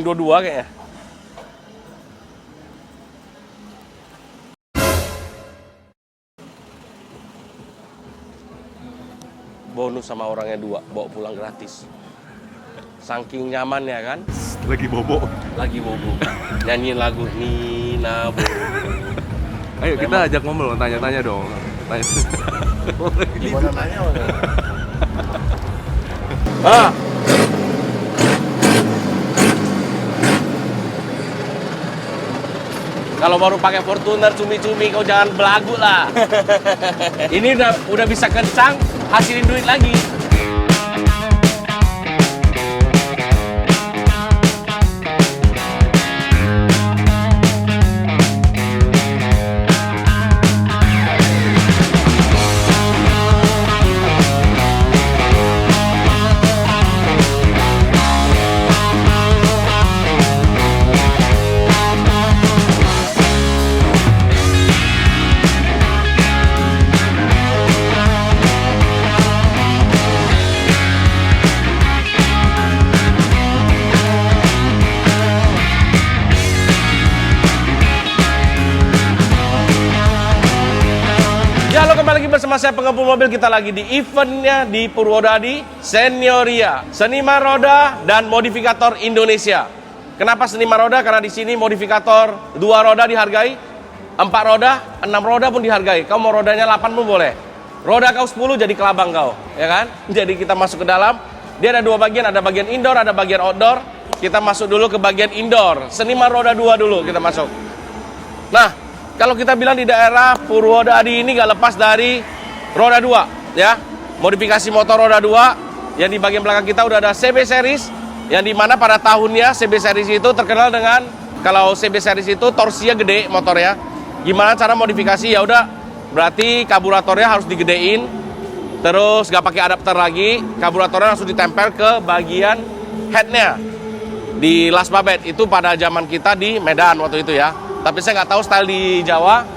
dua-dua kayaknya. Bonus sama orangnya 2, bawa pulang gratis. Saking nyaman ya kan? Lagi bobo. Lagi bobo. Nyanyiin lagu Nina Bobo. Ayo kita ajak ngobrol, tanya-tanya dong. Tanya. Gimana nanya? Ah. Kalau baru pakai Fortuner cumi-cumi kau jangan belagu lah. Ini udah bisa kencang, hasilin duit lagi. Halo, kembali lagi bersama saya pengempu mobil. Kita lagi di eventnya di Purwodadi Senioria, Seniman Roda dan Modifikator Indonesia. Kenapa Seniman Roda? Karena di sini modifikator 2 roda dihargai, 4 roda, 6 roda pun dihargai. Kau mau rodanya 8 pun boleh. Roda kau 10 jadi kelabang kau, ya kan? Jadi kita masuk ke dalam. Dia ada 2 bagian, ada bagian indoor, ada bagian outdoor. Kita masuk dulu ke bagian indoor. Seniman Roda 2 dulu kita masuk. Nah, kalau kita bilang di daerah Purwodadi ini gak lepas dari roda 2, ya. Modifikasi motor roda 2, yang di bagian belakang kita udah ada CB Series, yang dimana pada tahunnya CB Series itu terkenal dengan, kalau CB Series itu torsinya gede motornya. Gimana cara modifikasi? Ya udah, berarti karburatornya harus digedein, terus gak pakai adapter lagi, karburatornya langsung ditempel ke bagian headnya di Las Babet. Itu pada zaman kita di Medan waktu itu ya. Tapi saya nggak tahu style di Jawa.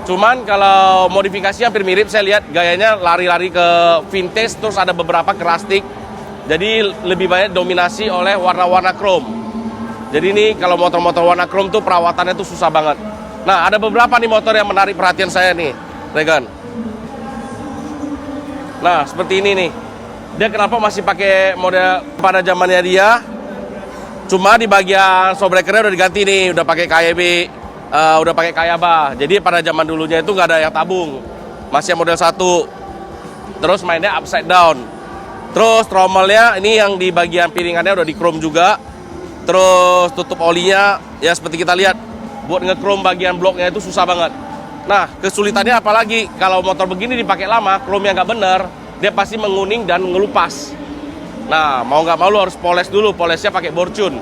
Cuman kalau modifikasi hampir mirip, saya lihat gayanya lari-lari ke vintage, terus ada beberapa ke rustic. Jadi lebih banyak dominasi oleh warna-warna chrome. Jadi ini kalau motor-motor warna chrome tuh perawatannya tuh susah banget. Nah, ada beberapa nih motor yang menarik perhatian saya nih, Regan. Nah, seperti ini nih. Dia kenapa masih pakai model pada zamannya dia? Cuma di bagian shockbreakernya udah diganti nih, udah pakai KYB, udah pakai Kayaba. Jadi pada zaman dulunya itu nggak ada yang tabung, masih yang model 1. Terus mainnya upside down. Terus trommelnya ini yang di bagian piringannya udah di chrome juga. Terus tutup olinya ya seperti kita lihat, buat nge-chrome bagian bloknya itu susah banget. Nah, kesulitannya apalagi kalau motor begini dipakai lama, chrome yang nggak bener, dia pasti menguning dan ngelupas. Nah, mau nggak mau lu harus poles dulu, polesnya pakai borcun.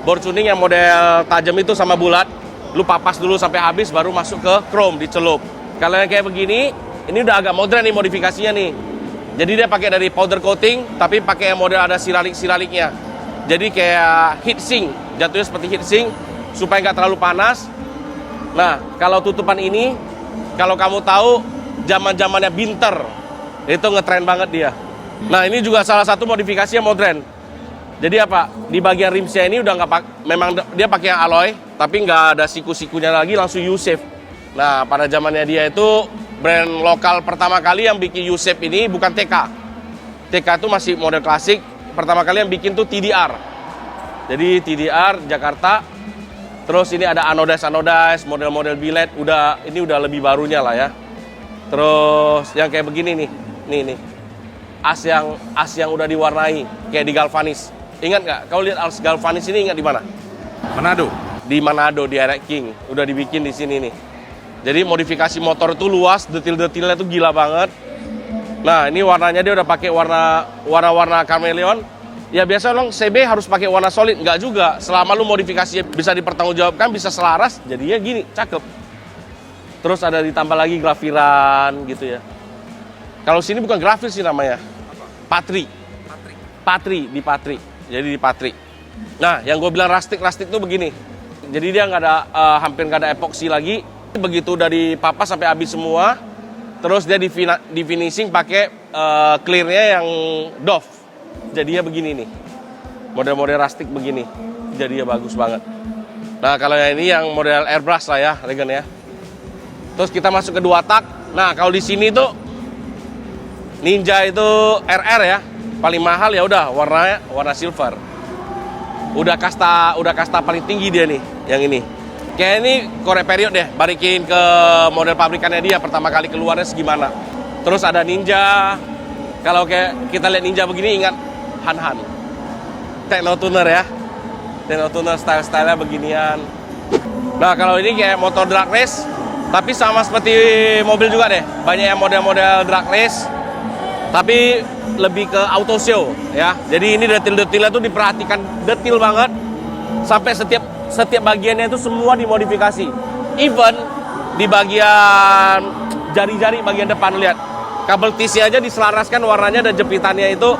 Borcuning yang model tajam itu sama bulat, lu papas dulu sampai habis baru masuk ke chrome dicelup. Kalau yang kayak begini, ini udah agak modern nih modifikasinya nih. Jadi dia pakai dari powder coating, tapi pakai yang model ada siralik-siraliknya. Jadi kayak heat sink, jatuhnya seperti heat sink supaya nggak terlalu panas. Nah, kalau tutupan ini, kalau kamu tahu zaman-zamannya Binter, itu ngetren banget dia. Nah, ini juga salah satu modifikasi yang modern. Jadi apa? Di bagian rimsnya ini udah nggak memang dia pakai yang alloy, tapi nggak ada siku-sikunya lagi, langsung U-shape. Nah, pada zamannya dia itu brand lokal pertama kali yang bikin U-shape ini bukan TK. TK itu masih model klasik. Pertama kali yang bikin tuh TDR. Jadi TDR Jakarta. Terus ini ada anodize, model-model billet. Ini udah lebih barunya lah ya. Terus yang kayak begini nih. Nih. As yang udah diwarnai kayak di galvanis. Ingat nggak? Kau lihat as galvanis ini ingat di mana? Manado. Di Manado, di Erek King. Udah dibikin di sini nih. Jadi modifikasi motor itu luas, detil-detilnya tuh gila banget. Nah, ini warnanya dia udah pakai warna chameleon. Ya biasa orang CB harus pakai warna solid, nggak juga. Selama lu modifikasinya bisa dipertanggungjawabkan, bisa selaras, jadinya gini, cakep. Terus ada ditambah lagi grafiran gitu ya. Kalau sini bukan grafis sih namanya. Patri. Di Patri. Jadi di Patri. Nah, yang gue bilang rustic tuh begini. Jadi dia nggak ada hampir nggak ada epoksi lagi. Begitu udah dipapas sampai habis semua, terus dia di finishing pakai clearnya yang doff. Jadinya begini nih. Model-model rustic begini. jadinya bagus banget. Nah kalau yang ini yang model airbrush lah ya, Regen ya. Terus kita masuk ke 2 tak. Nah kalau di sini tuh Ninja itu RR ya, paling mahal ya udah warna silver. Udah kasta paling tinggi dia nih, yang ini. Kayak ini korek period deh, balikin ke model pabrikannya dia pertama kali keluarnya segimana. Terus ada Ninja. Kalau kayak kita lihat Ninja begini ingat Han. Techno tuner ya. Techno tuner style-stylenya beginian. Nah kalau ini kayak motor drag race, tapi sama seperti mobil juga deh. Banyak yang model-model drag race, tapi lebih ke auto show ya. Jadi ini detil-detilnya tuh diperhatikan detil banget. Sampai setiap bagiannya itu semua dimodifikasi. Even di bagian jari-jari bagian depan lihat. Kabel TC aja diselaraskan warnanya dan jepitannya itu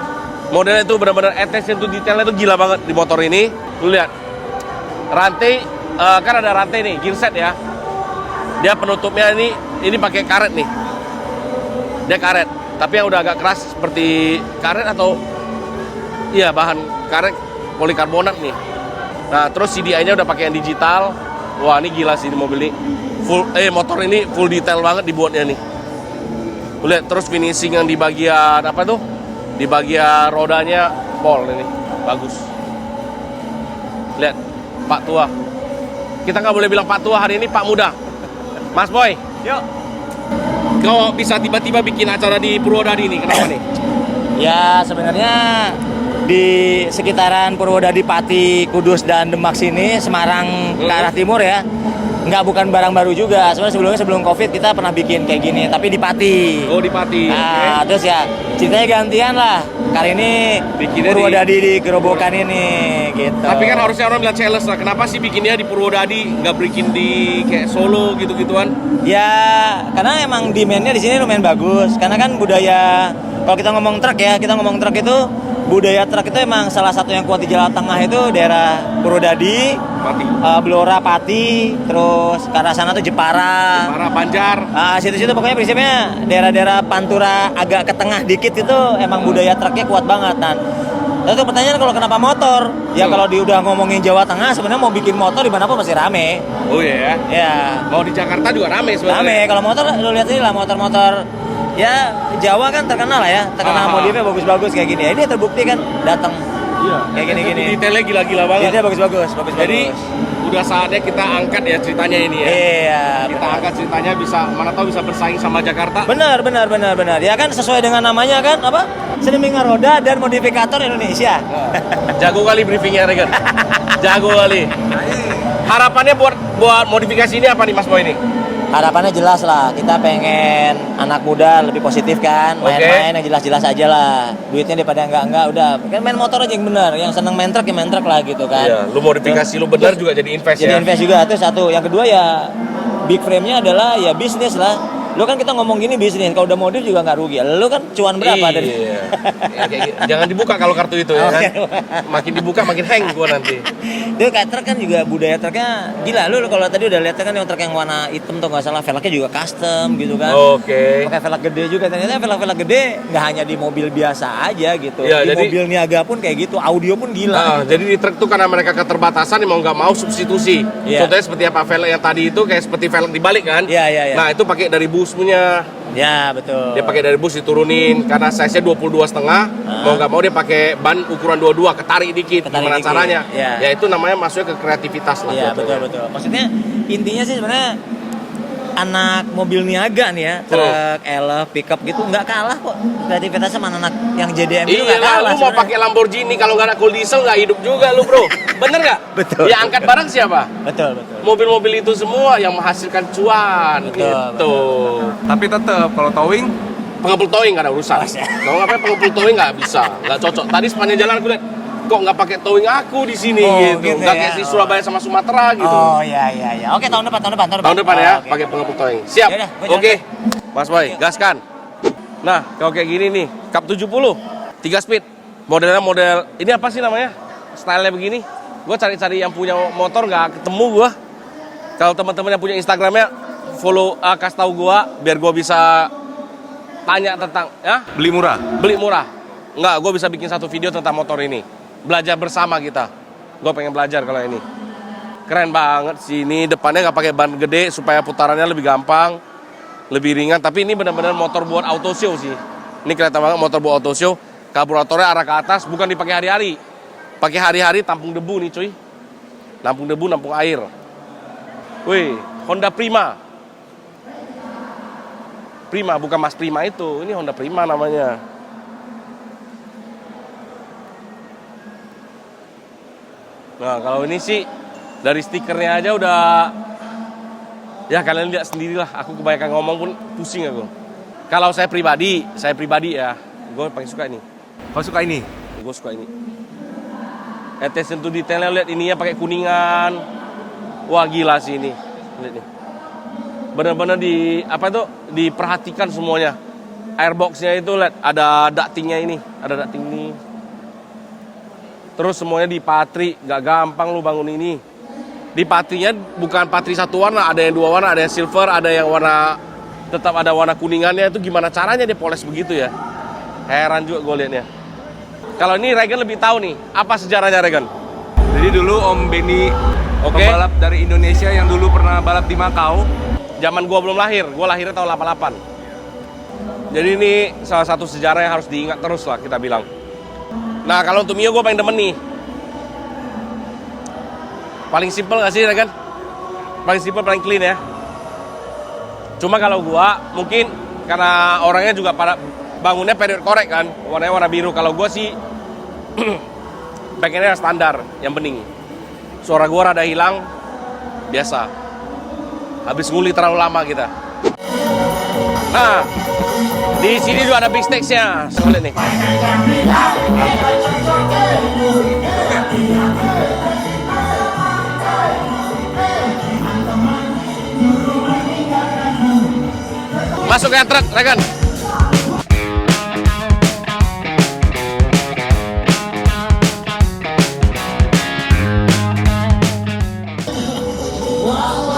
modelnya itu benar-benar attention to detailnya itu gila banget di motor ini. Lu lihat. Rantai kan ada rantai nih, gear set ya. Dia penutupnya ini pakai karet nih. Dia karet, tapi yang udah agak keras seperti karet atau iya bahan karet polikarbonat nih. Nah, terus CDI-nya udah pakai yang digital. Wah, ini gila sih di mobil ini. Motor ini full detail banget dibuatnya nih. Lihat terus finishing yang di bagian apa tuh? Di bagian rodanya pol ini bagus. Lihat Pak Tua. Kita nggak boleh bilang Pak Tua hari ini Pak Muda. Mas Boy, yuk. Kau bisa tiba-tiba bikin acara di Purwodadi nih, kenapa nih? Ya sebenarnya di sekitaran Purwodadi, Pati, Kudus dan Demak sini, Semarang ke arah timur ya. Bukan barang baru juga. Sebenarnya sebelum Covid kita pernah bikin kayak gini, tapi di Pati. Oh, di Pati. Nah, terus ya ceritanya gantian lah. Kali ini bikinnya Purwodadi di Gerobokan ini gitu. Tapi kan harusnya orang bilang challenge lah. Kenapa sih bikinnya di Purwodadi, nggak bikin di kayak Solo gitu-gituan? Ya, karena emang demand-nya di sini lumayan bagus. Karena kan budaya, kalau kita ngomong truk ya, itu budaya truk itu emang salah satu yang kuat di Jawa Tengah itu daerah Purwodadi, Pati. Blora, Pati, terus ke arah sana tuh Jepara, Banjar. Situ-situ pokoknya prinsipnya daerah-daerah Pantura agak ke tengah dikit itu emang budaya truknya kuat banget. Dan itu pertanyaan kalau kenapa motor? Ya kalau udah ngomongin Jawa Tengah sebenarnya mau bikin motor di mana pun pasti rame. Oh iya ya. Ya. Mau di Jakarta juga rame sebenarnya. Rame. Kalau motor lu lihat ini lah motor-motor ya Jawa kan terkenal lah ya, terkenal modifnya bagus-bagus kayak gini. Ini terbukti kan datang. Iya. Kayak gini-gini. Detailnya gila-gila banget. Detailnya bagus-bagus. Jadi udah saatnya kita angkat ya ceritanya ini ya. Iya. Kita angkat ceritanya mana tahu bisa bersaing sama Jakarta. Benar. Ya kan sesuai dengan namanya kan apa? Seniman roda dan modifikator Indonesia. Jago kali briefingnya Regen. Jago kali. Harapannya buat modifikasi ini apa nih Mas Boy ini? Harapannya jelas lah, kita pengen anak muda lebih positif kan, main-main yang jelas-jelas aja lah. Duitnya daripada enggak udah, kan main motor aja yang bener, yang seneng main truk ya main truk lah gitu kan. Iya, lu modifikasi lu bener juga jadi invest jadi ya. Jadi invest juga, itu satu. Yang kedua ya big frame-nya adalah ya bisnis lah. Lu kan kita ngomong gini bisnis, kalau udah modif juga nggak rugi. Lu kan cuan berapa dari? Iya. Ya, jangan dibuka kalau kartu itu ya kan. Makin dibuka makin hang gua nanti. Itu kayak truk kan juga budaya truknya gila. Lu kalau tadi udah lihat kan yang truk yang warna hitam tuh nggak salah, velgnya juga custom gitu kan. Oke. Pakai velg gede juga. Ternyata velg gede nggak hanya di mobil biasa aja gitu. Ya, di jadi, mobil niaga pun kayak gitu, audio pun gila. Jadi di truk tuh karena mereka keterbatasan mau nggak mau substitusi. Iya. Contohnya seperti apa velg yang tadi itu kayak seperti velg dibalik kan. Iya. Nah itu pakai dari bus punya. Ya betul. Dia pakai dari bus diturunin karena size-nya 22,5. Mau nggak mau dia pakai ban ukuran 22, ketarik dikit. Gimana caranya? Ya itu namanya masuknya ke kreativitas lah. Iya betul. Maksudnya intinya sih sebenarnya anak mobil niaga nih ya, truk, elf, pickup gitu nggak kalah kok kreativitasnya sama anak yang JDM itu nggak kalah. Lu mau pakai Lamborghini kalau nggak ada cool diesel nggak hidup juga lu bro. Bener nggak? Betul. Yang angkat barang siapa? Betul. Mobil-mobil itu semua yang menghasilkan cuan gitu. Betul. Tapi tetap kalau towing Pengepul towing nggak ada urusan. Kalau ngapain pengepul towing nggak bisa, nggak cocok. Tadi sepanjang jalan aku lihat kok nggak pakai towing aku di sini gitu. Nggak kayak di Surabaya sama Sumatera gitu. Oh iya. Oke tahun depan. Tahun depan ya pakai pengepul towing. Siap. Yaudah, Oke. Mas Boy, gaskan. Nah, kalau kayak gini nih, Cup 70 3 speed. Modelnya model ini apa sih namanya? Stylenya begini. Gue cari-cari yang punya motor nggak ketemu gue. Kalau teman-teman yang punya Instagramnya follow, kasih tahu gue biar gue bisa tanya tentang ya. beli murah. Beli murah. Enggak, gue bisa bikin satu video tentang motor ini. Belajar bersama kita. Gue pengen belajar kalau ini. Keren banget sih ini, depannya nggak pakai ban gede supaya putarannya lebih gampang, lebih ringan. Tapi ini benar-benar motor buat auto show sih. Ini kelihatan banget motor buat auto show. Karburatornya arah ke atas, bukan dipakai hari-hari. Pakai hari-hari tampung debu nih cuy. Nampung debu, nampung air. Wih, Honda Prima. Prima, bukan Mas Prima itu. Ini Honda Prima namanya. Nah, kalau ini sih dari stikernya aja udah, ya kalian lihat sendirilah. Aku kebanyakan ngomong pun pusing aku. Kalau saya pribadi ya, gue paling suka ini. Kau suka ini? Gue suka ini. Attention to detailnya, lihat ininya pakai kuningan. Wah gila sih ini. Lihat nih. Benar-benar diperhatikan semuanya. Airboxnya itu lihat ada ductingnya ini, ada ducting ini. Terus semuanya dipatri, nggak gampang lu bangun ini. Di patrinya bukan patri satu warna, ada yang dua warna, ada yang silver, ada yang warna, tetap ada warna kuningannya. Itu gimana caranya dia poles begitu ya? Heran juga gue liatnya. Kalau ini Regan lebih tahu nih, apa sejarahnya Regan? Jadi dulu Om Benny, pembalap dari Indonesia yang dulu pernah balap di Makau. Zaman gue belum lahir, gue lahirnya tahun 88. Jadi ini salah satu sejarah yang harus diingat terus lah kita bilang. Nah kalau untuk Mio gue paling demen nih. Paling simple gak sih Regan? Paling simple, paling clean ya. Cuma kalau gue mungkin karena orangnya juga pada bangunnya period korek kan, warnanya warna biru. Kalau gue sih pengennya standar, yang bening. Suara gue rada hilang, biasa. Habis nguli terlalu lama kita. Nah, di sini juga ada big stakes-nya. Lihat nih. Masuk ke truk, Regan.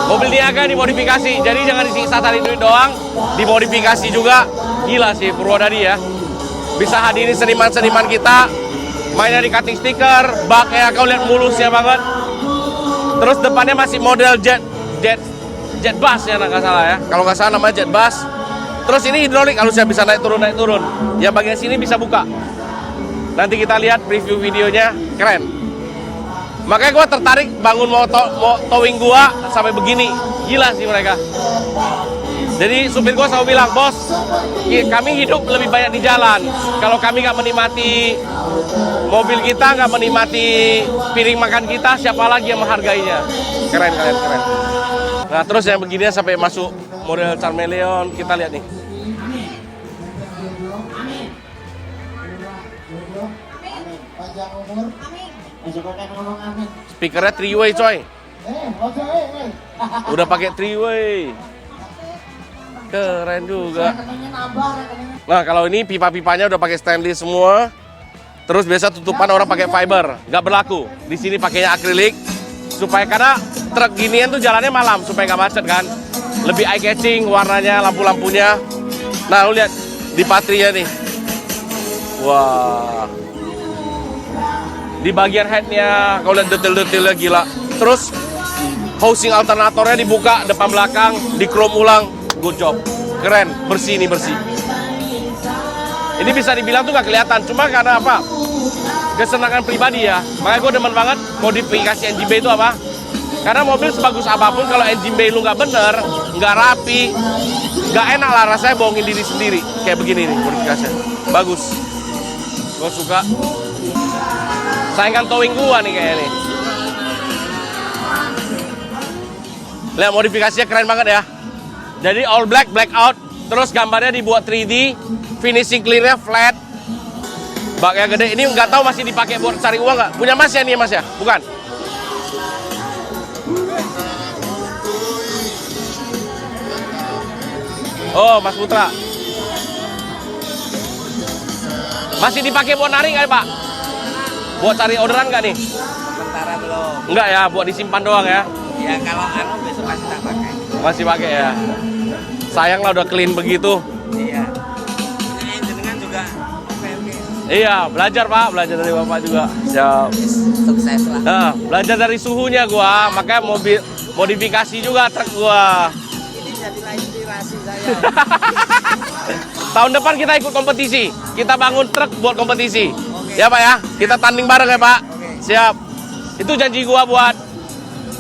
Mobil niaga dimodifikasi, jadi jangan disiksa tadi duit doang, dimodifikasi juga. Gila sih Purwodadi ya. Bisa hadiri seniman-seniman kita, mainnya di cutting stiker, baknya kau lihat mulusnya banget. Terus depannya masih model jet bus ya nggak salah ya. Kalau nggak salah namanya jet bus. Terus ini hidrolik, harusnya bisa naik turun. Yang bagian sini bisa buka. Nanti kita lihat preview videonya, keren. Makanya gue tertarik bangun mau towing gue sampai begini. Gila sih mereka. Jadi supir gue selalu bilang, bos, kami hidup lebih banyak di jalan. Kalau kami nggak menikmati mobil kita, nggak menikmati piring makan kita, siapa lagi yang menghargainya? Keren. Nah terus yang beginian sampai masuk model Charmeleon, kita lihat nih. Panjang umur. Speakernya 3-way coy. Udah pakai 3-way. Keren juga. Nah kalau ini pipa-pipanya udah pakai stainless semua. Terus biasa tutupan orang pakai fiber, nggak berlaku. Di sini pakainya akrilik. Supaya karena truk ginian tuh jalannya malam supaya nggak macet kan. Lebih eye catching warnanya, lampu-lampunya. Nah lu lihat di patrinya nih. Wah. Di bagian headnya, kau lihat detail-detailnya gila. Terus housing alternatornya dibuka depan belakang, di chrome ulang, good job, keren, bersih nih bersih. Ini bisa dibilang tuh nggak kelihatan, cuma karena apa? Kesenangan pribadi ya. Makanya gue demen banget modifikasi engine bay itu apa? Karena mobil sebagus apapun kalau engine bay lu nggak bener, nggak rapi, nggak enak lah rasanya bohongin diri sendiri. Kayak begini nih modifikasinya, bagus. Gue suka. Saingan towing gua nih kayaknya nih. Lihat modifikasinya keren banget ya. Jadi all black, blackout. Terus gambarnya dibuat 3D. Finishing clear-nya flat. Baknya gede. Ini nggak tahu masih dipakai buat cari uang nggak? Punya Mas ya nih Mas ya? Bukan? Oh Mas Putra. Masih dipakai buat narik nggak Pak? Buat cari orderan nggak nih? Sementara belum. Enggak ya, buat disimpan doang ya? Ya kalau besok masih tak pakai. Masih pakai ya? Sayang lah udah clean begitu. Iya. Ini jenengan juga oke. Iya, belajar Pak, belajar dari Bapak juga. Siap. Sukses lah. Nah, belajar dari suhunya gua, makanya mobil modifikasi juga truk gua. Ini jadilah inspirasi saya. Tahun depan kita ikut kompetisi. Kita bangun truk buat kompetisi. Oke. Ya Pak ya, kita tanding bareng ya Pak. Oke. Siap. Itu janji gua buat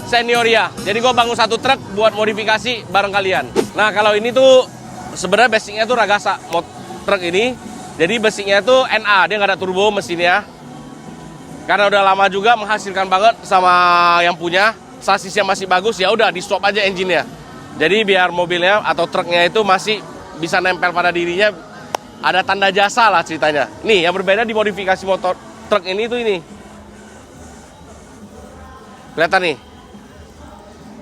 senioria. Jadi gua bangun satu truk buat modifikasi bareng kalian. Nah, kalau ini tuh sebenarnya basicnya tuh Ragasa truk ini. Jadi basicnya tuh NA, dia nggak ada turbo mesinnya. Karena udah lama juga menghasilkan banget sama yang punya. Sasisnya masih bagus, ya udah di swap aja engine-nya. Jadi biar mobilnya atau truknya itu masih bisa nempel pada dirinya. Ada tanda jasa lah ceritanya. Nih, yang berbeda di modifikasi motor truk ini tuh ini. Kelihatan nih.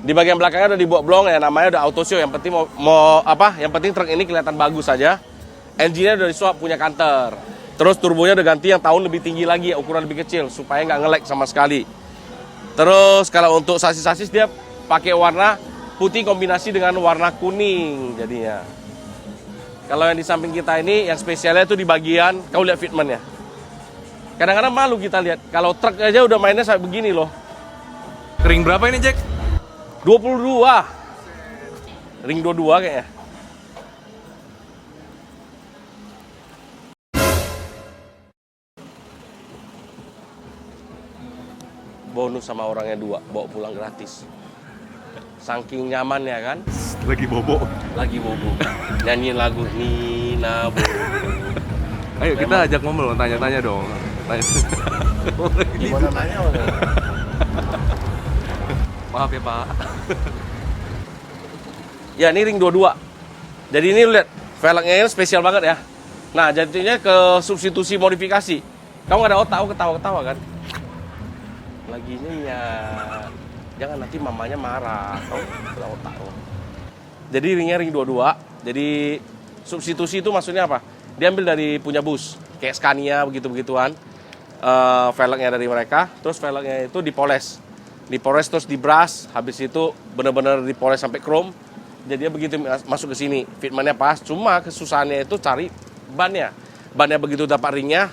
Di bagian belakangnya udah dibuat blong ya, namanya udah auto show. Yang penting yang penting truk ini kelihatan bagus saja. Engine-nya udah disuap, punya kanter. Terus turbonya udah ganti yang tahun lebih tinggi lagi, ukuran lebih kecil supaya nggak nge-lag sama sekali. Terus kalau untuk sasis-sasis dia pakai warna putih kombinasi dengan warna kuning jadinya. Kalau yang di samping kita ini yang spesialnya itu di bagian kau lihat fitmentnya. Kadang-kadang malu kita lihat kalau truk aja udah mainnya kayak begini loh. Ring berapa ini, Jack? 22. Ring 22 kayaknya. Bonus sama orangnya 2, bawa pulang gratis. Saking nyaman ya kan? Lagi bobo. Lagi bobo. Nyanyiin lagu Nina Bobo. Ayo kita ajak ngobrol, tanya-tanya dong. Gimana nanya? Maaf ya Pak. Ya ini ring 22. Jadi ini lihat, velgnya ini spesial banget ya. Nah jadinya ke substitusi modifikasi. Kamu nggak ada otak, aku ketawa-ketawa kan? Lagi ya, jangan nanti mamanya marah. Kamu ada otak. Jadi ringnya ring 22. Jadi substitusi itu maksudnya apa? Diambil dari punya bus, kayak Scania begitu-begituan. Velgnya dari mereka, terus velgnya itu dipoles terus dibras, habis itu benar-benar dipoles sampai chrome. Jadi dia begitu masuk ke sini, fitmentnya pas. Cuma kesusahannya itu cari bannya. Bannya begitu dapat ringnya,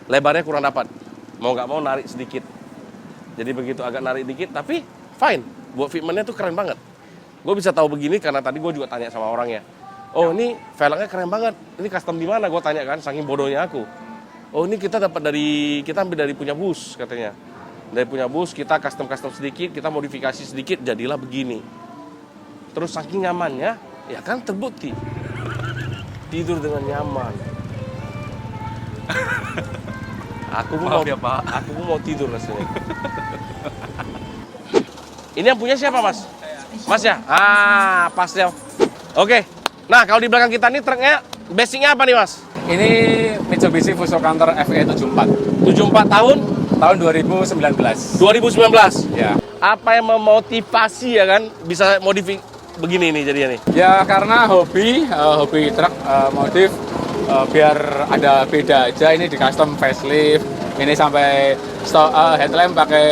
lebarnya kurang dapat. Mau nggak mau narik sedikit. Jadi begitu agak narik dikit, tapi fine. Buat fitmentnya tuh keren banget. Gue bisa tahu begini karena tadi gue juga tanya sama orangnya. Oh ini velgnya keren banget. Ini custom di mana? Gue tanya kan, saking bodohnya aku. Oh ini kita ambil dari punya bus katanya. Dari punya bus kita custom sedikit, kita modifikasi sedikit, jadilah begini. Terus saking nyamannya, ya kan terbukti. Tidur dengan nyaman. Aku pun Maaf ya, Pak. Aku pun mau tidur rasanya. Ini yang punya siapa Mas? Mas ya? Ah pas ya. Oke. Nah kalau di belakang kita nih truknya basicnya apa nih Mas? Ini Mitsubishi Fuso Canter FE 74 tahun? tahun 2019. 2019? Ya. Apa yang memotivasi ya kan bisa modif begini nih jadinya nih? Ya karena hobi truk modif biar ada beda aja. Ini di custom facelift. Ini sampai headlamp pakai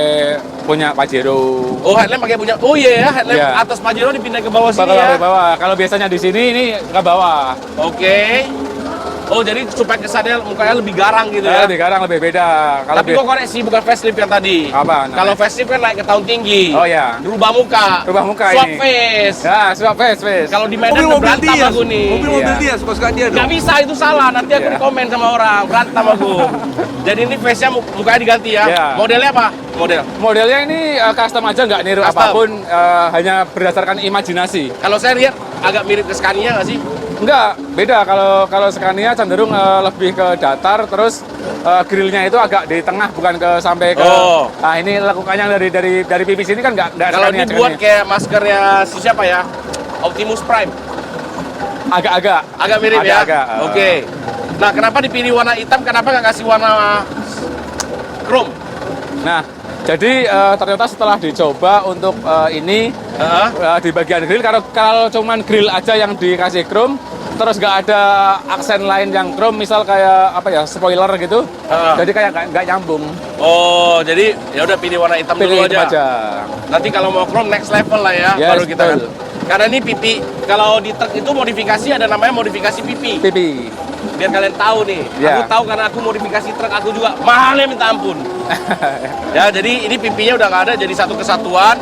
punya Pajero. Oh headlamp pakai punya, oh iya ya headlamp Iya. atas Pajero dipindah ke bawah sini Bakal ya? ke bawah. Kalau biasanya di sini ini ke bawah. Oke. Oh jadi supaya kesannya mukanya lebih garang gitu ya? Lebih garang, lebih beda. Kalau Tapi kok koreksi bukan facelift yang tadi. Apa namanya? Kalau facelift kan naik ke tahun tinggi. Oh ya. Rubah muka. Rubah muka Swap ini. face. Ya, swap face. Kalau di Medan Mobil-mobil berantem dia, aku nih. mobil-mobil Iya. dia, suka-suka dia Gak dong. bisa, itu salah. Nanti aku Iya. dikomen sama orang. Berantem aku. Jadi ini face-nya mukanya diganti ya. Iya. Modelnya apa? Modelnya ini custom aja, nggak niru Custom. apapun, hanya berdasarkan imajinasi. Kalau saya lihat agak mirip ke Scania nggak sih? Enggak, beda. Kalau Scania cenderung lebih ke datar, terus grillnya itu agak di tengah, bukan sampai ke. Oh. Nah ini lekukannya dari pipis ini kan nggak Kalau Scania, dibuat Scania. kayak maskernya si siapa ya? Optimus Prime. agak-agak. Agak mirip ya? Agak-agak, Oke. Nah, kenapa dipilih warna hitam? Kenapa nggak kasih warna chrome? Nah, jadi ternyata setelah dicoba untuk ini di bagian grill, kalau cuman grill aja yang dikasih chrome, terus nggak ada aksen lain yang chrome, misal kayak apa ya, spoiler gitu, jadi kayak nggak nyambung. Oh, jadi ya udah pilih warna hitam Pilih dulu hitam aja. aja. Nanti kalau mau chrome next level lah ya, Yes, baru kita kan. betul. Karena ini pipi, kalau di truk itu modifikasi ada namanya modifikasi pipi. Pipi. biar kalian tahu nih. Ya. Aku tahu karena aku modifikasi truk aku juga mahalnya minta ampun. Ya, jadi ini pipinya udah nggak ada, jadi satu kesatuan.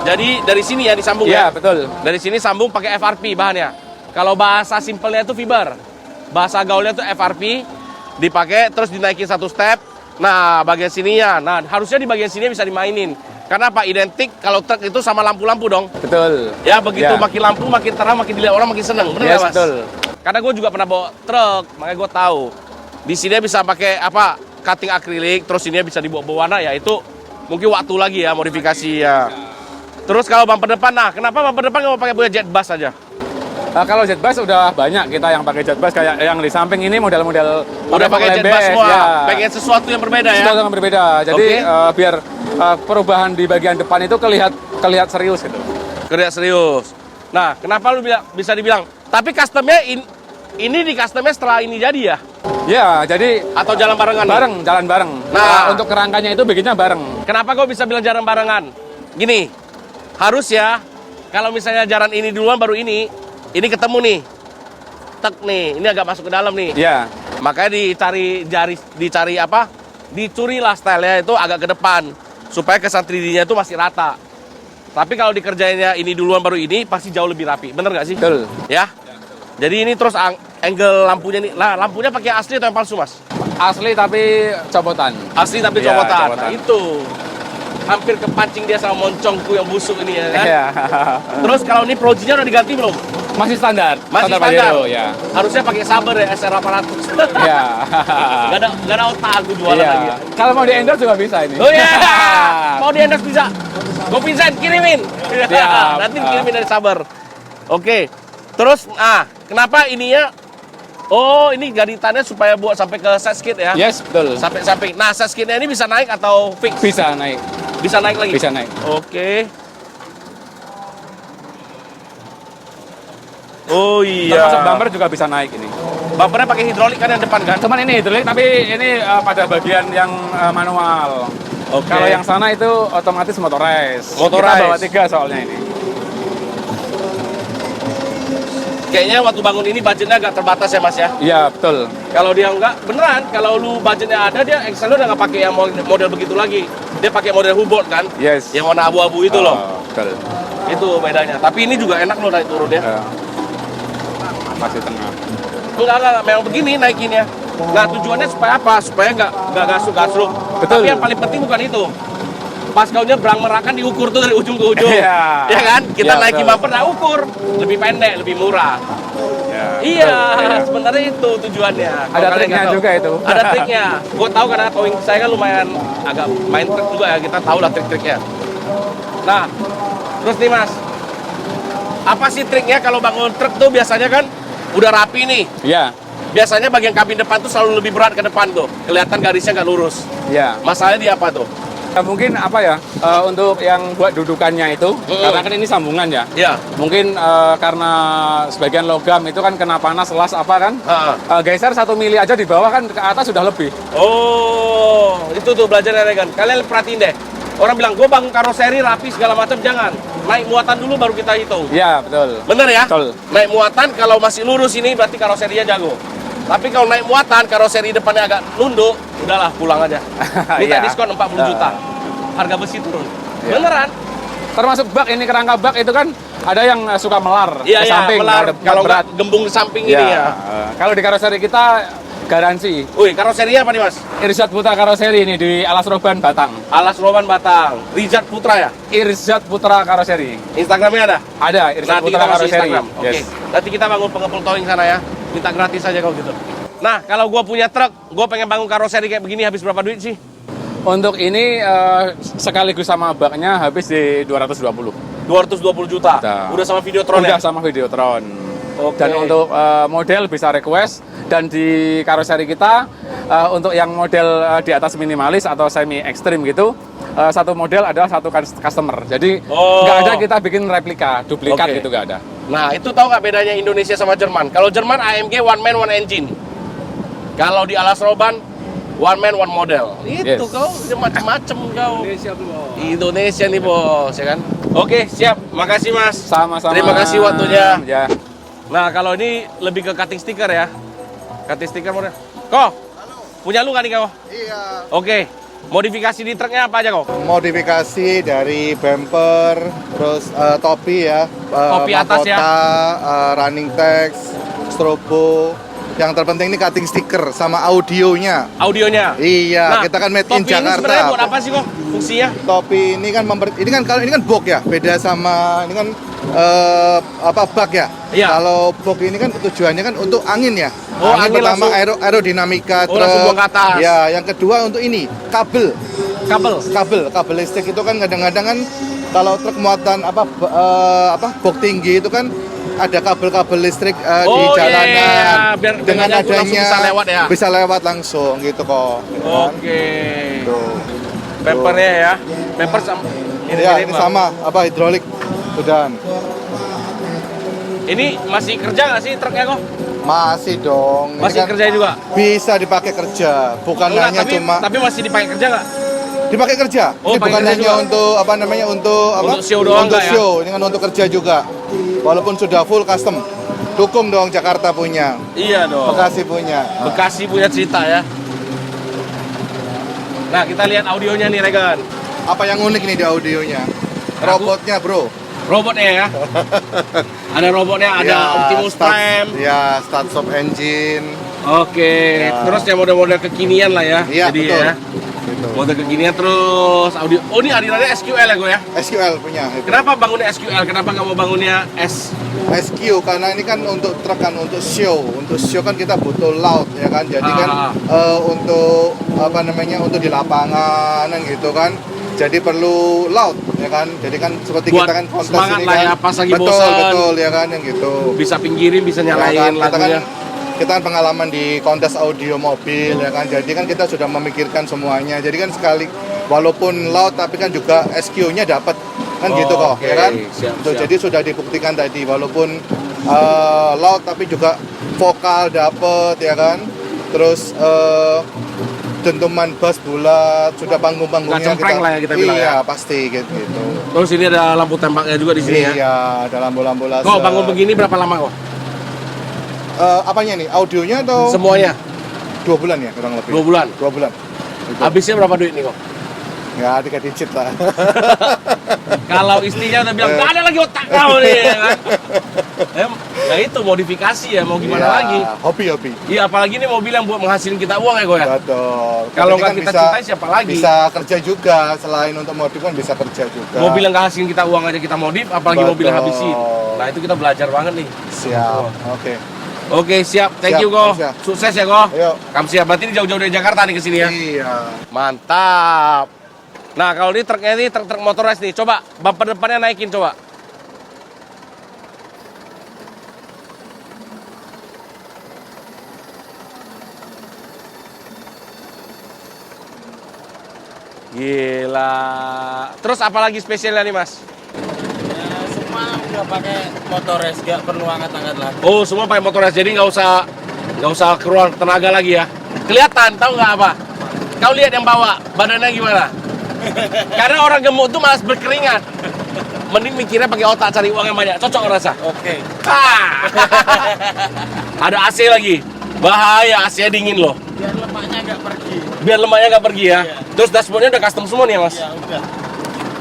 Jadi dari sini ya disambung Iya, ya. betul. Dari sini sambung pakai FRP bahannya. Kalau bahasa simpelnya itu fiber. Bahasa gaulnya itu FRP, dipakai terus dinaikin satu step. Nah, bagian sininya. Nah, harusnya di bagian sini bisa dimainin. Karena apa? Identik kalau truk itu sama lampu-lampu dong. Betul. Ya, begitu Ya. makin lampu, makin terang, makin dilihat orang makin seneng. Bener Yes, nggak, Mas? betul. Karena gue juga pernah bawa truk, makanya gue tahu. Di sini bisa pakai apa? Cutting akrilik, terus ini bisa dibawa warna ya itu mungkin waktu lagi ya modifikasi ya. Terus kalau bumper depan, nah kenapa bumper depan nggak mau pakai punya jet bus aja? Kalau jet bus udah banyak kita yang pakai jet bus, kayak yang di samping ini model-model Udah pakai jet bus semua, ya. pengen sesuatu yang berbeda ya? Sesuatu yang berbeda. Jadi Oke. biar perubahan di bagian depan itu kelihatan serius gitu. Kerja serius. Nah, kenapa lu bisa dibilang? Tapi customnya ini di customnya setelah ini jadi ya? Ya, jadi Atau jalan barengan? nih? bareng, jalan bareng. Nah. Untuk kerangkanya itu bikinnya bareng. Kenapa gue bisa bilang jalan barengan? Gini, harus ya, kalau misalnya jalan ini duluan baru ini ketemu nih. Tek nih, ini agak masuk ke dalam nih. Ya, Makanya dicari apa? Dicurilah stylenya itu agak ke depan. Supaya kesan 3D-nya itu masih rata. Tapi kalau dikerjainnya ini duluan baru ini, pasti jauh lebih rapi. Bener nggak sih? betul. Ya? Jadi ini terus angle lampunya nih. Lah, lampunya pakai asli atau yang palsu, Mas? Asli tapi copotan. Asli tapi Iya, copotan. copotan. Nah, itu. Hampir kepancing dia sama moncongku yang busuk ini ya kan? Iya. Terus kalau ini projinya udah diganti belum? Masih standar. Masih standar. Pajero, ya. Harusnya pakai saber ya SR 800. Iya. Gak ada otak aku jualan lagi. Iya. Kalau mau di endorse juga bisa ini. Oh iya. Mau di endorse bisa. Go Vincent kirimin. Siap. Nanti kirimin dari saber. Oke. Terus kenapa ininya? Oh, ini garitannya supaya buat sampai ke set skid ya. Yes, betul. Sampai samping. Nah, set skidnya ini bisa naik atau fix? Bisa naik. Bisa naik lagi. Bisa naik. Oke. Oh iya. Termasuk bumper juga bisa naik ini. Bumpernya pakai hidrolik kan yang depan kan? Cuman ini hidrolik tapi ini pada bagian yang manual. Oke. Kalau yang sana itu otomatis motorized. Motorized. Kita bawa 3 soalnya ini. Kayaknya waktu bangun ini budgetnya agak terbatas ya Mas ya. Iya, betul. Kalau dia enggak, beneran. Kalau lu budgetnya ada, dia Excel udah nggak pakai yang model begitu lagi. Dia pakai model Hubbard kan? Yes. Yang warna abu-abu itu loh. Betul. Itu bedanya. Tapi ini juga enak loh naik turun ya. Masih tengah. Enggak, memang begini naikinnya. Nah tujuannya supaya apa? Supaya nggak gasuk-gasuk. Betul. Tapi yang paling penting bukan itu. Pas kau nyebrang merakan diukur tuh dari ujung ke ujung. Iya. Ya kan? Kita Iya, naikin betul. bumper, nah ukur. Lebih pendek, lebih murah. Ya, Iya, betul. sebenarnya itu tujuannya. Kalau Ada kalian triknya nggak tahu. juga itu. Ada triknya. Gue tahu karena towing saya kan lumayan agak main truk juga ya. Kita tahu lah trik-triknya. Nah, terus nih Mas, apa sih triknya kalau bangun truk tuh biasanya kan udah rapi nih. Iya. Biasanya bagian kabin depan tuh selalu lebih berat ke depan tuh. Kelihatan garisnya nggak lurus. Iya. Masalahnya di apa tuh? Ya, mungkin apa ya? Untuk yang buat dudukannya itu, karena kan ini sambungan ya. Ya. Mungkin karena sebagian logam itu kan kena panas, las apa kan? Geser 1 mili aja di bawah kan ke atas sudah lebih. Oh, itu tuh belajar elegan. Kalian perhatiin deh. Orang bilang, gue bangun karoseri rapi segala macam, jangan. Naik muatan dulu baru kita hitung. Iya, betul. Bener ya? Betul. Naik muatan kalau masih lurus ini berarti karoserinya jago. Tapi kalau naik muatan, karoseri depannya agak nunduk, udahlah pulang aja. Minta Iya. diskon 40 juta. Harga besi turun. Iya. Beneran? Termasuk bak ini, kerangka bak itu kan ada yang suka melar Iya, ke iya, samping. melar. ada Kalau berat. nggak gembung di samping Iya. ini ya. Kalau di karoseri kita garansi. Wih, karoserinya apa nih Mas? Irzat Putra Karoseri ini di Alas Roban Batang. Alas Roban Batang. Rizat Putra ya? Irzat Putra Karoseri. Instagramnya ada? Ada Irzat Nanti Putra kita masuk Karoseri. Instagram. Oke. Yes. Nanti kita bangun pengepul towing sana ya. Minta gratis aja kalau gitu. Nah, kalau gua punya truk, gua pengen bangun karoseri kayak begini habis berapa duit sih? Untuk ini sekaligus sama baknya habis di 220. 220 juta. Udah sama Videotron ya? Udah sama Videotron. Oke. Dan untuk model bisa request, dan di karoseri kita untuk yang model di atas minimalis atau semi ekstrim gitu, satu model adalah satu customer. Jadi nggak ada kita bikin replika, duplikat Oke. gitu nggak ada. Nah, itu tahu nggak bedanya Indonesia sama Jerman? Kalau Jerman AMG one man one engine. Kalau di Alas Roban one man one model. Itu Yes. kau macam-macam kau. Indonesia nih bos, ya kan? Oke, siap. Makasih Mas. Sama-sama. Terima kasih waktunya. Ya. Nah, kalau ini lebih ke cutting stiker ya. Ganti stiker model. Kok? Punya lu kan nih kau? Iya. Oke. Modifikasi di truknya apa aja kok? Modifikasi dari bumper, terus topi ya, Topi atas ya? running text, strobo. Yang terpenting ini cutting sticker sama audionya. Audionya. Iya, kita kan made in topi ini sebenarnya Jakarta. buat apa sih kok fungsinya? Topi ini kan kalau ini kan box ya, beda sama ini kan bak ya. Iya. Kalau box ini kan tujuannya kan untuk angin ya. Oh, angin pertama langsung- aerodinamika Oh, langsung buang ke atas. Ya, yang kedua untuk ini kabel Kabel. listrik itu kan kadang-kadang kan kalau truk muatan box tinggi itu kan ada kabel-kabel listrik di Oh, iya, jalanan. iya. Biar Dengan dengan langsung adanya bisa lewat ya? Bisa lewat langsung gitu kok. gitu kan. Oke. Tuh. Bumpernya ya. Bumper sama Iya, ini sama hidrolik sudah. Ini masih kerja nggak sih truknya kok? Masih dong. Ini Masih kan kerja juga? Bisa dipakai kerja, bukan Enggak, hanya cuma tapi masih dipakai kerja nggak? dipakai kerja. Oh, Ini pakai bukan kerja hanya juga? untuk show doang untuk nggak ya? show, ini kan untuk kerja juga. Walaupun sudah full custom. Dukung dong Jakarta punya, Iya dong. Bekasi punya. Bekasi punya cerita ya. Nah, kita lihat audionya nih, Regan. Apa yang unik nih di audionya? Robotnya, Bro. Robotnya ya. Ada robotnya, ada Ya, Optimus Prime. Ya, start stop engine. Oke, Ya. terus yang model-model kekinian lah ya. Iya, Jadi betul. ya. Gitu. Model kekinian terus audio. Oh, ini alirannya SQL ya, gue ya. SQL punya. Itu. Kenapa bangunnya SQL? Kenapa nggak mau bangunnya S? SQ karena ini kan untuk truk kan untuk show kan kita butuh loud ya kan jadi kan untuk untuk di lapangan kan gitu kan jadi perlu loud ya kan jadi kan seperti Buat kita kan kontes semangat ini lah kan ya, pas lagi betul bosan. betul ya kan yang gitu Bisa pinggirin, bisa Ya nyalain kan, lagunya. kita kan pengalaman di kontes audio mobil ya kan jadi kan kita sudah memikirkan semuanya jadi kan sekali walaupun loud tapi kan juga SQ-nya dapat kan Oh, gitu kok oke. ya kan Siap, Tuh, siap. jadi sudah dibuktikan tadi walaupun loud tapi juga vokal dapat ya kan terus dentuman bass bulat sudah panggung-panggungnya Nggak cempreng lah ya kita bilang iya ya. pasti gitu. Terus ini ada lampu tembaknya juga di sini ya. Iya, ada lampu-lampu laser. Kok bangun begini berapa lama kok? Apanya nih? Audionya atau Semuanya 2 bulan ya kurang lebih? 2 bulan. 2 bulan. Gitu. Habisnya berapa duit nih kok? Ya 3 digit lah. Kalau istrinya udah bilang, gak ada lagi otak kau nih ya kan? Ya itu modifikasi ya, mau gimana Ya, lagi? Hobi-hobi. Iya, apalagi ini mobil yang buat menghasilkan kita uang ya kok ya? Betul. Kalau Ini nggak kan kita cintai siapa lagi? Bisa kerja juga selain untuk modif kan bisa kerja juga. Mobil yang nggak hasilin kita uang aja kita modif, apalagi mobil yang Betul. habisin. Nah itu kita belajar banget nih. Siap. Oke. Oke siap, thank Siap, you Ko. siap. Sukses ya Ko. Ayo. Kamu siap, berarti ini jauh-jauh dari Jakarta nih ke sini ya? Iya. Mantap. Nah kalau ini truknya ini truk motorized nih, coba bumper depannya naikin coba. Gila. Terus apa lagi spesialnya nih Mas? Semua udah pakai Motores, gak perlu angkat-angkat lagi. Oh semua pakai motorized, jadi nggak usah keluar tenaga lagi ya. Kelihatan, tahu nggak apa? Kau lihat yang bawa, badannya gimana? Karena orang gemuk tuh malas berkeringat. Mending mikirnya pakai otak cari uang yang banyak. Cocok rasa. Oke. Ah! Ada AC lagi. Bahaya, AC-nya dingin loh. Biar lemaknya nggak pergi. Biar lemaknya nggak pergi ya. Iya. Terus dashboardnya udah custom semua nih ya Mas. Ya udah.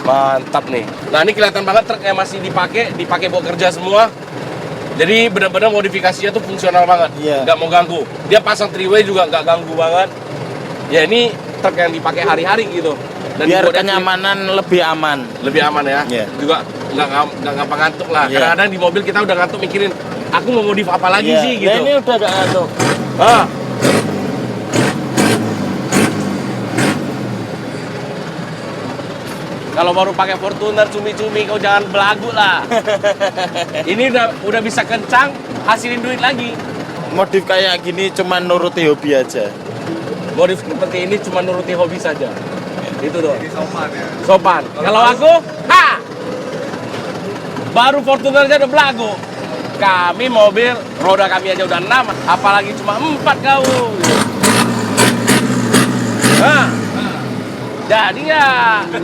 Mantap nih. Nah ini kelihatan banget truknya masih dipakai buat kerja semua. Jadi benar-benar modifikasinya tuh fungsional banget. Iya. Nggak mau ganggu. Dia pasang three-way juga nggak ganggu banget. Ya ini truk yang dipakai hari-hari gitu. Dan Biar dibuatnya kenyamanan lebih aman. lebih aman ya. Iya. Juga nggak gampang ngantuk lah. Iya. Kadang-kadang di mobil kita udah ngantuk mikirin, aku mau modif apa lagi Iya. sih Nah, gitu. ini udah gak ngantuk. Ah. Kalau baru pakai Fortuner cumi-cumi kau jangan belagu lah. Ini udah bisa kencang, hasilin duit lagi. Modif kayak gini cuma nuruti hobi aja. Modif seperti ini cuma nuruti hobi saja. Itu doang. Ini sopan ya. Sopan. Kalau aku, baru Fortuner aja udah belagu. Kami mobil, roda kami aja udah 6, apalagi cuma 4 kau. Nah, jadi ya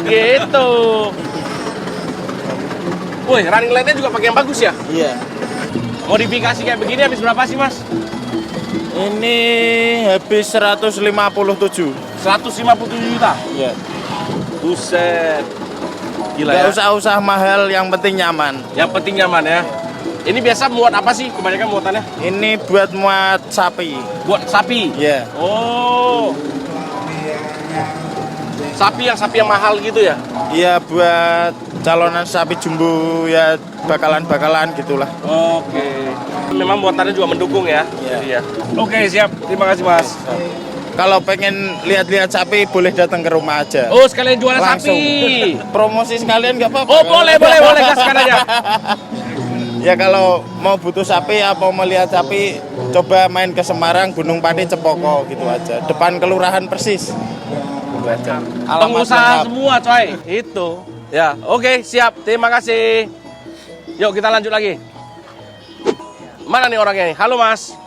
gitu. Woi, running light-nya juga pakai yang bagus ya? Iya. Modifikasi kayak begini habis berapa sih, Mas? Ini habis 157. 157 juta. Ya. Buset. Gila Nggak ya. usah mahal, yang penting nyaman. Yang penting nyaman ya. Ini biasa muat apa sih kebanyakan muatannya? Ini buat muat sapi. Buat sapi. Ya. Oh. Sapi yang mahal gitu ya? Iya, buat calonan sapi jumbo ya, bakalan gitulah. Oke. Memang muatannya juga mendukung ya. Iya. Oke, siap. Terima kasih, Mas. Kalau pengen lihat-lihat sapi boleh datang ke rumah aja. Oh, sekalian jualan Langsung. sapi. Promosi sekalian nggak apa-apa. Oh, boleh, gaskan aja. Ya kalau mau butuh sapi apa mau lihat sapi, coba main ke Semarang, Gunung Pati, Cepoko gitu aja. Depan kelurahan persis. Gitu aja. Alamat Pengusaha lengkap. semua, coy. Itu. Ya, oke, siap. Terima kasih. Yuk, kita lanjut lagi. Mana nih orangnya nih? Halo, Mas.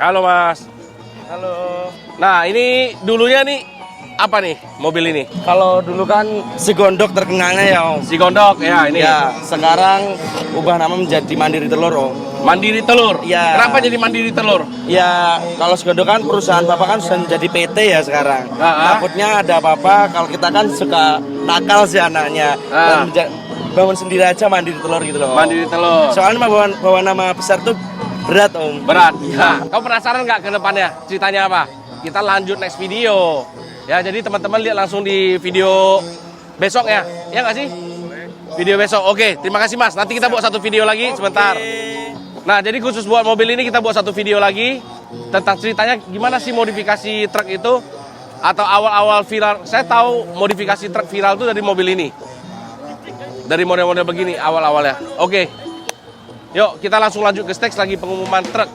Halo, Mas. Halo. Nah, ini dulunya nih apa nih mobil ini? Kalau dulu kan si Gondok terkenalnya ya Om. Si Gondok ya ini. Ya, sekarang ubah nama menjadi Mandiri Telur Om. Mandiri Telur. Ya. Kenapa jadi Mandiri Telur? Ya, kalau si Gondok kan perusahaan Bapak kan sudah jadi PT ya sekarang. Takutnya ada apa-apa kalau kita kan suka nakal sih anaknya. Dan bangun sendiri aja Mandiri Telur gitu loh. Mandiri Telur. Soalnya bawa nama besar tuh berat Om. Berat. Ya. Kau penasaran nggak ke depannya? Ceritanya apa? Kita lanjut next video. Ya, jadi teman-teman lihat langsung di video besok ya. Ya nggak sih? Video besok. Oke, terima kasih Mas. Nanti kita buat satu video lagi sebentar. Nah, jadi khusus buat mobil ini kita buat satu video lagi tentang ceritanya gimana sih modifikasi truk itu atau awal-awal viral. Saya tahu modifikasi truk viral itu dari mobil ini. Dari model-model begini awal-awalnya. Oke. Yuk, kita langsung lanjut ke stage lagi pengumuman truk.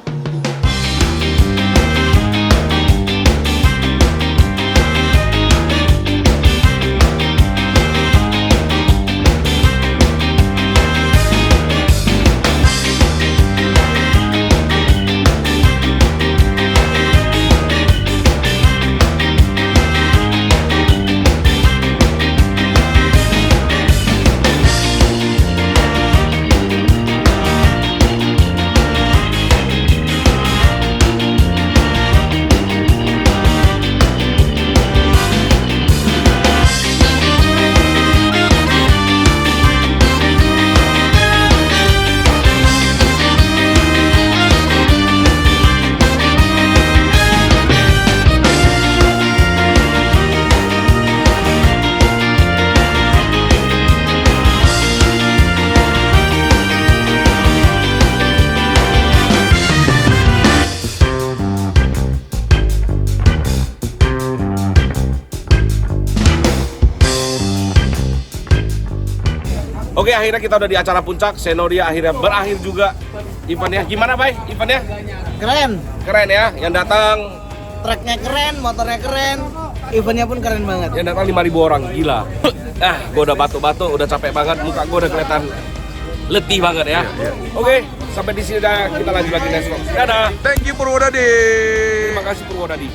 Oke, akhirnya kita udah di acara puncak. Senoria akhirnya berakhir juga eventnya. Gimana, Bay? Eventnya? Keren. Keren ya. Yang datang Truknya keren, motornya keren, eventnya pun keren banget. yang datang 5.000 orang. Gila. Gue udah batuk-batuk, udah capek banget. Muka gue udah kelihatan letih banget ya. Oke, sampai di sini dah. Kita lanjut lagi next vlog. Dadah. Thank you Purwodadi. Terima kasih Purwodadi.